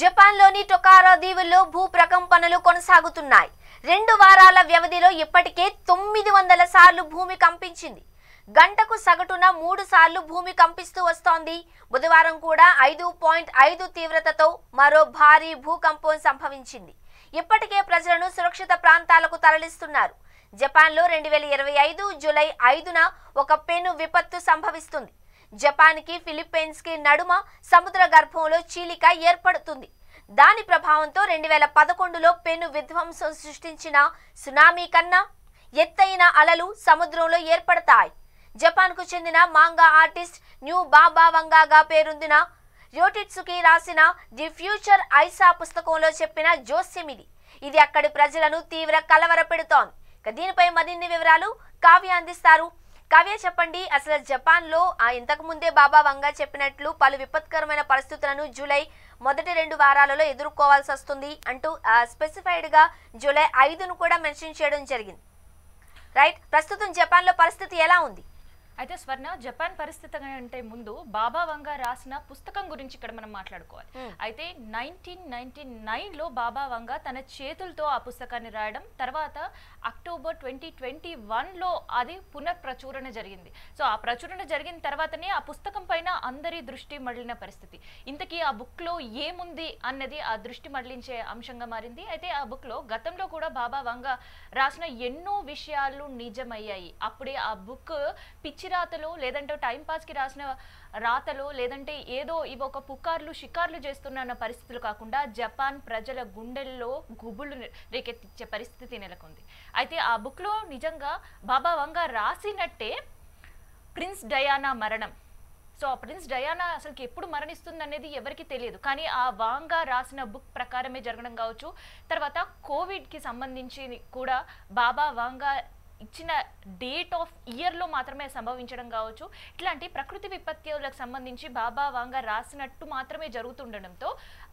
జపాన్లోని టొకారా దీవుల్లో భూప్రకంపనలు కొనసాగుతున్నాయి. 2 వారాల వ్యవధిలో ఇప్పటికే 900 సార్లు భూమి కంపించింది. గంటకు సగటున 3 సార్లు భూమి కంపిస్తూ వస్తోంది. బుధవారం కూడా 5.5 తీవ్రతతో మరో భారీ భూకంపం సంభవించింది. ఇప్పటికే ప్రజలను సురక్షిత ప్రాంతాలకు తరలిస్తున్నారు. జపాన్లో 2025 జూలై 5న ఒక పెను విపత్తు సంభవిస్తుంది. జపాన్కి ఫిలిప్పీన్స్కి నడుమ సముద్ర గర్భంలో చీలిక ఏర్పడుతుంది. దాని ప్రభావంతో 2011లో పెను విధ్వంసం సృష్టించిన సునామీ కన్నా ఎత్తైన అలలు సముద్రంలో ఏర్పడతాయి. జపాన్కు చెందిన మాంగా ఆర్టిస్ట్ న్యూ బాబా వంగాగా పేరొందిన యోటిట్సుకి రాసిన ది ఫ్యూచర్ ఐసా పుస్తకంలో చెప్పిన జోస్యం ఇది అక్కడి ప్రజలను తీవ్ర కలవరపెడుతోంది. దీనిపై మరిన్ని వివరాలు కావ్య అందిస్తారు. కావ్య, చెప్పండి, అసలు జపాన్లో ఇంతకు ముందే బాబా వంగా చెప్పినట్లు పలు విపత్కరమైన పరిస్థితులను జూలై మొదటి 2 వారాలలో ఎదుర్కోవాల్సి వస్తుంది అంటూ స్పెసిఫైడ్గా జూలై 5ను కూడా మెన్షన్ చేయడం జరిగింది. రైట్, ప్రస్తుతం జపాన్లో పరిస్థితి ఎలా ఉంది? అయితే స్వర్ణ, జపాన్ పరిస్థితి అంటే ముందు బాబా వంగా రాసిన పుస్తకం గురించి ఇక్కడ మనం మాట్లాడుకోవాలి. అయితే 1999లో బాబా వంగా తన చేతులతో ఆ పుస్తకాన్ని రాయడం, తర్వాత అక్టోబర్ 2021లో అది పునఃప్రచురణ జరిగింది. సో ఆ ప్రచురణ జరిగిన తర్వాతనే ఆ పుస్తకం పైన అందరి దృష్టి మళ్ళిన పరిస్థితి. ఇంతకీ ఆ బుక్లో ఏముంది అన్నది ఆ దృష్టి మళ్లించే అంశంగా మారింది. అయితే ఆ బుక్లో గతంలో కూడా బాబా వంగా రాసిన ఎన్నో విషయాలు నిజమయ్యాయి. అప్పుడే ఆ బుక్ పిచ్చి రాతలు, లేదంటే టైం పాస్ కి రాసిన రాతలు, లేదంటే ఏదో ఇవి ఒక పుకార్లు షికార్లు చేస్తున్న పరిస్థితులు కాకుండా జపాన్ ప్రజల గుండెల్లో గుబుళ్ళు రేకెత్తించే పరిస్థితి నెలకొంది. అయితే ఆ బుక్ లో నిజంగా బాబా వంగా రాసినట్టే ప్రిన్స్ డయానా మరణం. సో ఆ ప్రిన్స్ డయానా అసలుకి ఎప్పుడు మరణిస్తుంది అనేది ఎవరికి తెలియదు. కానీ ఆ వాంగా రాసిన బుక్ ప్రకారమే జరగడం కావచ్చు. తర్వాత కోవిడ్కి సంబంధించి కూడా బాబా వాంగా ఇచ్చిన డేట్ ఆఫ్ ఇయర్లో మాత్రమే సంభవించడం కావచ్చు. ఇట్లాంటి ప్రకృతి విపత్తులకు సంబంధించి బాబా వాంగా రాసినట్టు మాత్రమే జరుగుతుండడంతో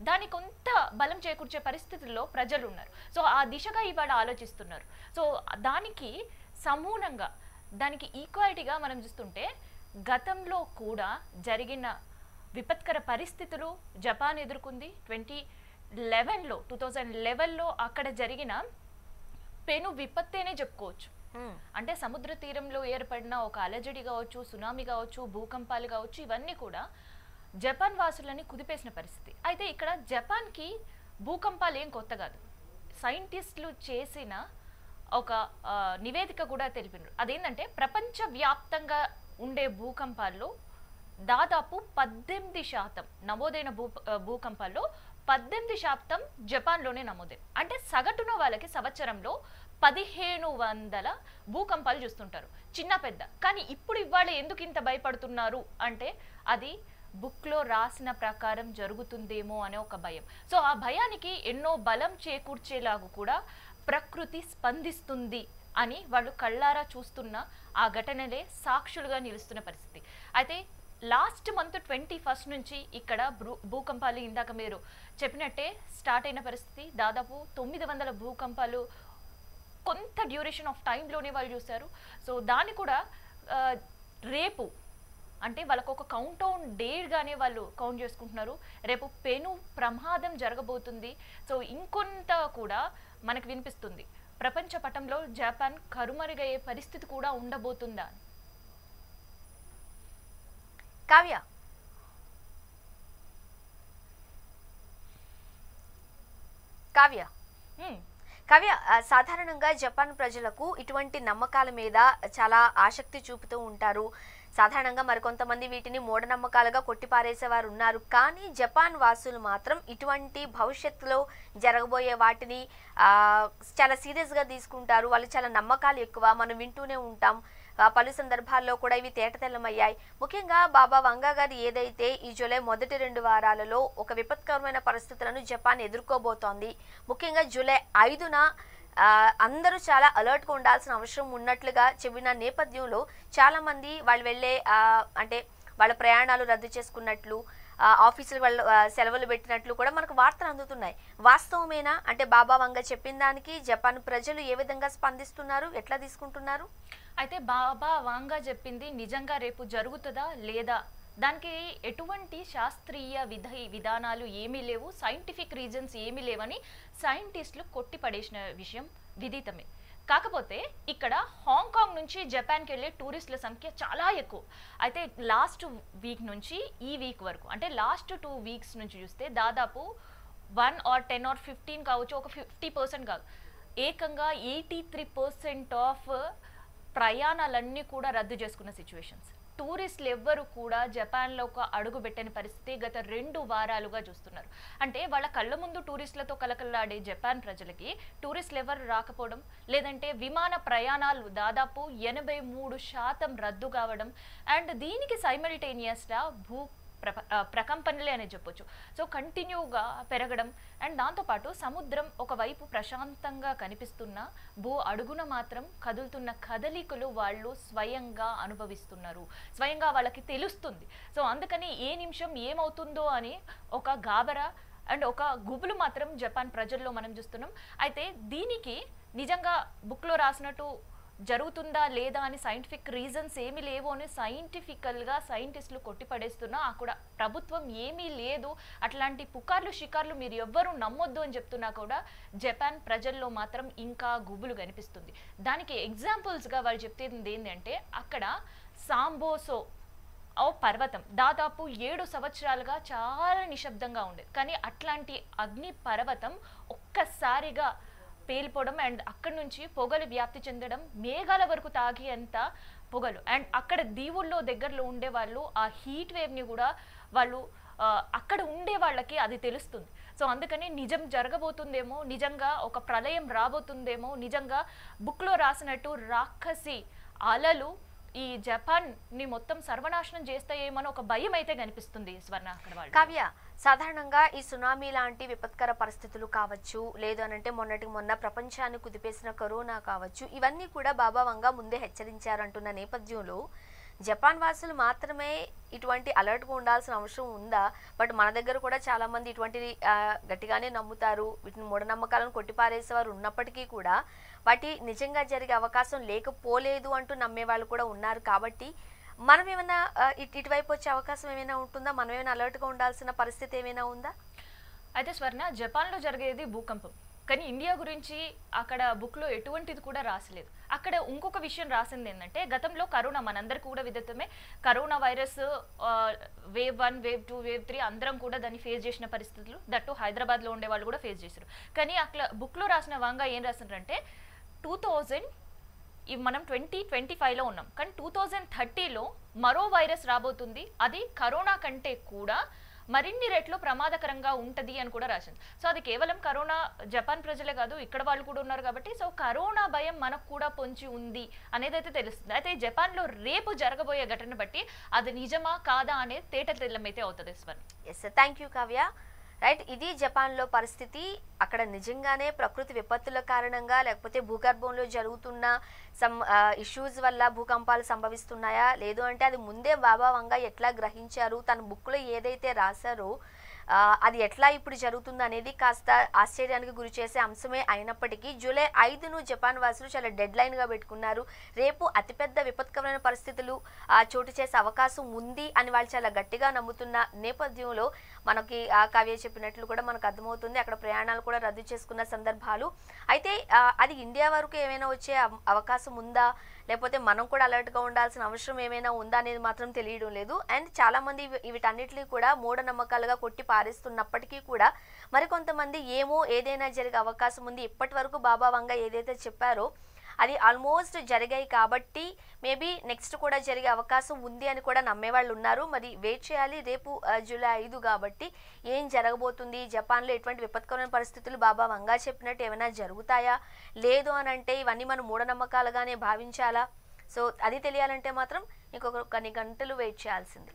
దాని కొంత బలం చేకూర్చే పరిస్థితుల్లో ప్రజలు ఉన్నారు. సో ఆ దిశగా ఇవాళ ఆలోచిస్తున్నారు. సో దానికి సమూలంగా, దానికి ఈక్వాలిటీగా మనం చూస్తుంటే గతంలో కూడా జరిగిన విపత్కర పరిస్థితులు జపాన్ ఎదుర్కొంది. 2011లో అక్కడ జరిగిన పెను విపత్తేనే చెప్పుకోవచ్చు. అంటే సముద్ర తీరంలో ఏర్పడిన ఒక అలజడి కావచ్చు, సునామీ కావచ్చు, భూకంపాలు కావచ్చు, ఇవన్నీ కూడా జపాన్ వాసులని కుదిపేసిన పరిస్థితి. అయితే ఇక్కడ జపాన్కి భూకంపాలు ఏం కొత్త కాదు. సైంటిస్టులు చేసిన ఒక నివేదిక కూడా తెలిపినారు. అదేంటంటే ప్రపంచవ్యాప్తంగా ఉండే భూకంపాల్లో దాదాపు 18% నమోదైన భూకంపాల్లో 18% జపాన్లోనే నమోదైన. అంటే సగటున వాళ్ళకి సంవత్సరంలో 1500 భూకంపాలు చూస్తుంటారు, చిన్న పెద్ద. కానీ ఇప్పుడు ఇవాళ ఎందుకు ఇంత భయపడుతున్నారు అంటే అది బుక్లో రాసిన ప్రకారం జరుగుతుందేమో అనే ఒక భయం. సో ఆ భయానికి ఎన్నో బలం చేకూర్చేలాగా కూడా ప్రకృతి స్పందిస్తుంది అని వాళ్ళు కళ్ళారా చూస్తున్న ఆ ఘటనలే సాక్షులుగా నిలుస్తున్న పరిస్థితి. అయితే లాస్ట్ మంత్ 21 నుంచి ఇక్కడ భూకంపాలు ఇందాక మీరు చెప్పినట్టే స్టార్ట్ అయిన పరిస్థితి. దాదాపు 900 భూకంపాలు కొంత డ్యూరేషన్ ఆఫ్ టైంలోనే వాళ్ళు చూశారు. సో దాన్ని కూడా రేపు అంటే వాళ్ళకు ఒక కౌంట్ డౌన్ డేగానే వాళ్ళు కౌంట్ చేసుకుంటున్నారు. రేపు పెను ప్రమాదం జరగబోతుంది. సో ఇంకొంత కూడా మనకు వినిపిస్తుంది ప్రపంచ పటంలో జపాన్ కరుమరుగయ్యే పరిస్థితి కూడా ఉండబోతుందా. కావ్య, సాధారణంగా జపాన్ ప్రజలకు ఇటువంటి నమ్మకాల మీద చాలా ఆసక్తి చూపుతూ ఉంటారు. సాధారణంగా మరికొంతమంది వీటిని మూఢనమ్మకాలుగా కొట్టిపారేసేవారు ఉన్నారు. కానీ జపాన్ వాసులు మాత్రం ఇటువంటి భవిష్యత్తులో జరగబోయే వాటిని చాలా సీరియస్గా తీసుకుంటారు. వాళ్ళు చాలా నమ్మకాలు ఎక్కువ. మనం వింటూనే ఉంటాం. పలు సందర్భాల్లో కూడా ఇవి తేటతెల్లమయ్యాయి. ముఖ్యంగా బాబా వంగా గారు ఏదైతే ఈ జూలై మొదటి 2 వారాలలో ఒక విపత్కరమైన పరిస్థితులను జపాన్ ఎదుర్కోబోతోంది. ముఖ్యంగా జూలై 5న అందరూ చాలా అలర్ట్గా ఉండాల్సిన అవసరం ఉన్నట్లుగా చెప్పిన నేపథ్యంలో చాలామంది వాళ్ళు వెళ్ళే అంటే వాళ్ళ ప్రయాణాలు రద్దు చేసుకున్నట్లు, ఆఫీసులు వాళ్ళు సెలవులు పెట్టినట్లు కూడా మనకు వార్తలు అందుతున్నాయి. వాస్తవమేనా? అంటే బాబా వంగా చెప్పిన దానికి జపాన్ ప్రజలు ఏ విధంగా స్పందిస్తున్నారు, ఎట్లా తీసుకుంటున్నారు? అయితే బాబా వాంగా చెప్పింది నిజంగా రేపు జరుగుతుందా లేదా దానికి ఎటువంటి శాస్త్రీయ విధానాలు ఏమీ లేవు, సైంటిఫిక్ రీజన్స్ ఏమీ లేవని సైంటిస్టులు కొట్టిపడేసిన విషయం విదితమే. కాకపోతే ఇక్కడ హాంకాంగ్ నుంచి జపాన్కి వెళ్ళే టూరిస్టుల సంఖ్య చాలా ఎక్కువ. అయితే లాస్ట్ వీక్ నుంచి ఈ వీక్ వరకు, అంటే లాస్ట్ 2 వీక్స్ నుంచి చూస్తే దాదాపు 1 or 10 or 15 కావచ్చు, ఒక 50% కాదు, ఏకంగా 83% ఆఫ్ ప్రయాణాలన్నీ కూడా రద్దు చేసుకున్న సిచ్యువేషన్స్. టూరిస్టులు ఎవ్వరు కూడా జపాన్లో ఒక అడుగు పెట్టని పరిస్థితి గత 2 వారాలుగా చూస్తున్నారు. అంటే వాళ్ళ కళ్ళ ముందు టూరిస్టులతో కలకలాడే జపాన్ ప్రజలకి టూరిస్టులు ఎవరు రాకపోవడం, లేదంటే విమాన ప్రయాణాలు దాదాపు 83% రద్దు కావడం, అండ్ దీనికి సైమల్టేనియస్గా ప్రకంపనలే అని చెప్పొచ్చు. సో కంటిన్యూగా పెరగడం, అండ్ దాంతోపాటు సముద్రం ఒకవైపు ప్రశాంతంగా కనిపిస్తున్న భూ అడుగున మాత్రం కదులుతున్న కదలికలు వాళ్ళు స్వయంగా అనుభవిస్తున్నారు, స్వయంగా వాళ్ళకి తెలుస్తుంది. సో అందుకని ఏ నిమిషం ఏమవుతుందో అని ఒక గాబరా అండ్ ఒక గుబులు మాత్రం జపాన్ ప్రజల్లో మనం చూస్తున్నాం. అయితే దీనికి నిజంగా బుక్లో రాసినట్టు జరుగుతుందా లేదా అని సైంటిఫిక్ రీజన్స్ ఏమీ లేవు అని సైంటిఫికల్గా సైంటిస్టులు కొట్టిపడేస్తున్నా కూడా ప్రభుత్వం ఏమీ లేదు, అట్లాంటి పుకార్లు షికార్లు మీరు ఎవ్వరూ నమ్మొద్దు అని చెప్తున్నా కూడా జపాన్ ప్రజల్లో మాత్రం ఇంకా గుబులు కనిపిస్తుంది. దానికి ఎగ్జాంపుల్స్గా వాళ్ళు చెప్తుంది ఏంటంటే, అక్కడ సాంబోసో ఓ పర్వతం దాదాపు 7 సంవత్సరాలుగా చాలా నిశ్శబ్దంగా ఉండేది. కానీ అట్లాంటి అగ్ని పర్వతం ఒక్కసారిగా పేలిపోవడం, అండ్ అక్కడి నుంచి పొగలు వ్యాప్తి చెందడం, మేఘాల వరకు తాగేంత పొగలు, అండ్ అక్కడ దీవుల్లో దగ్గరలో ఉండే వాళ్ళు ఆ హీట్ వేవ్ని కూడా వాళ్ళు అక్కడ ఉండే వాళ్ళకి అది తెలుస్తుంది. సో అందుకని నిజం జరగబోతుందేమో, నిజంగా ఒక ప్రళయం రాబోతుందేమో, నిజంగా బుక్లో రాసినట్టు రాక్షసి అలలు ఈ జపాన్ ని మొత్తం సర్వనాశనం చేస్తాయేమో ఒక భయం అయితే కనిపిస్తుంది స్వర్ణ అక్కడ వాళ్ళు. కావ్య, సాధారణంగా ఈ సునామీ లాంటి విపత్కర పరిస్థితులు కావచ్చు, లేదు అనంటే మొన్న ప్రపంచాన్ని కుదిపేసిన కరోనా కావచ్చు, ఇవన్నీ కూడా బాబా వంగా ముందే హెచ్చరించారంటున్న నేపథ్యంలో జపాన్ వాసులు మాత్రమే ఇటువంటి అలర్ట్గా ఉండాల్సిన అవసరం ఉందా? బట్ మన దగ్గర కూడా చాలా మంది ఇటువంటి గట్టిగానే నమ్ముతారు, వీటిని మూఢనమ్మకాలను కొట్టిపారేసేవారు ఉన్నప్పటికీ కూడా వాటి నిజంగా జరిగే అవకాశం లేకపోలేదు అంటూ నమ్మేవాళ్ళు కూడా ఉన్నారు. కాబట్టి మనం ఏమైనా ఇటువైపు వచ్చే అవకాశం ఏమైనా ఉంటుందా? మనం ఏమైనా అలర్ట్గా ఉండాల్సిన పరిస్థితి ఏమైనా ఉందా? అయితే స్వర్ణ, జపాన్లో జరిగేది భూకంపం, కానీ ఇండియా గురించి అక్కడ బుక్లో ఎటువంటిది కూడా రాసలేదు. అక్కడ ఇంకొక విషయం రాసింది ఏంటంటే, గతంలో కరోనా మనందరికీ కూడా విదితమే, corona virus wave 1, wave 2, wave 3 అందరం కూడా దాన్ని ఫేస్ చేసిన పరిస్థితులు, దట్టు హైదరాబాద్లో ఉండే వాళ్ళు కూడా ఫేస్ చేశారు. కానీ అట్లా బుక్లో రాసిన వంగా ఏం రాసిండ్రంటే, 2000 మనం 2025లో ఉన్నాం, కానీ 2030లో మరో వైరస్ రాబోతుంది, అది కరోనా కంటే కూడా మరిన్ని రెట్లు ప్రమాదకరంగా ఉంటది అని కూడా రాసింది. సో అది కేవలం కరోనా జపాన్ ప్రజలే కాదు, ఇక్కడ వాళ్ళు కూడా ఉన్నారు కాబట్టి, సో కరోనా భయం మనకు కూడా పొంచి ఉంది అనేది అయితే తెలుస్తుంది. అయితే జపాన్లో రేపు జరగబోయే ఘటన బట్టి అది నిజమా కాదా అనేది తేట తెల్లమైతే అవుతుంది. స్వర్ ఎస్, థ్యాంక్ యూ కావ్య. రైట్, ఇది జపాన్లో పరిస్థితి. అక్కడ నిజంగానే ప్రకృతి విపత్తుల కారణంగా లేకపోతే భూగర్భంలో జరుగుతున్న ఇష్యూస్ వల్ల భూకంపాలు సంభవిస్తున్నాయా, లేదు అంటే అది ముందే బాబా వంగా ఎట్లా గ్రహించారు, తన బుక్లో ఏదైతే రాశారో అది ఎట్లా ఇప్పుడు జరుగుతుంది అనేది కాస్త ఆశ్చర్యానికి గురి చేసే అంశమే అయినప్పటికీ జూలై 5ను జపాన్ వాసులు చాలా డెడ్ లైన్గా పెట్టుకున్నారు. రేపు అతిపెద్ద విపత్కరమైన పరిస్థితులు చోటు చేసే అవకాశం ఉంది అని వాళ్ళు చాలా గట్టిగా నమ్ముతున్న నేపథ్యంలో మనకి కావ్య చెప్పినట్లు కూడా మనకు అర్థమవుతుంది. అక్కడ ప్రయాణాలు కూడా రద్దు చేసుకున్న సందర్భాలు. అయితే అది ఇండియా వరకు ఏమైనా వచ్చే అవకాశం ఉందా, లేకపోతే మనం కూడా అలర్ట్గా ఉండాల్సిన అవసరం ఏమైనా ఉందా అనేది మాత్రం తెలియడం లేదు. అండ్ చాలామంది వీటన్నిటిని కూడా మూఢనమ్మకాలుగా కొట్టి పారేస్తున్నప్పటికీ కూడా మరికొంతమంది ఏమో ఏదైనా జరిగే అవకాశం ఉంది, ఇప్పటి వరకు బాబా వంగా ఏదైతే చెప్పారో అది ఆల్మోస్ట్ జరిగాయి కాబట్టి మేబీ నెక్స్ట్ కూడా జరిగే అవకాశం ఉంది అని కూడా నమ్మేవాళ్ళు ఉన్నారు. మరి వెయిట్ చేయాలి. రేపు జూలై 5 కాబట్టి ఏం జరగబోతుంది, జపాన్లో ఎటువంటి విపత్కరమైన పరిస్థితులు బాబా వంగా చెప్పినట్టు ఏమైనా జరుగుతాయా, లేదు అని అంటే ఇవన్నీ మనం మూఢనమ్మకాలుగానే భావించాలా? సో అది తెలియాలంటే మాత్రం ఇంకొక కొన్ని గంటలు వెయిట్ చేయాల్సింది.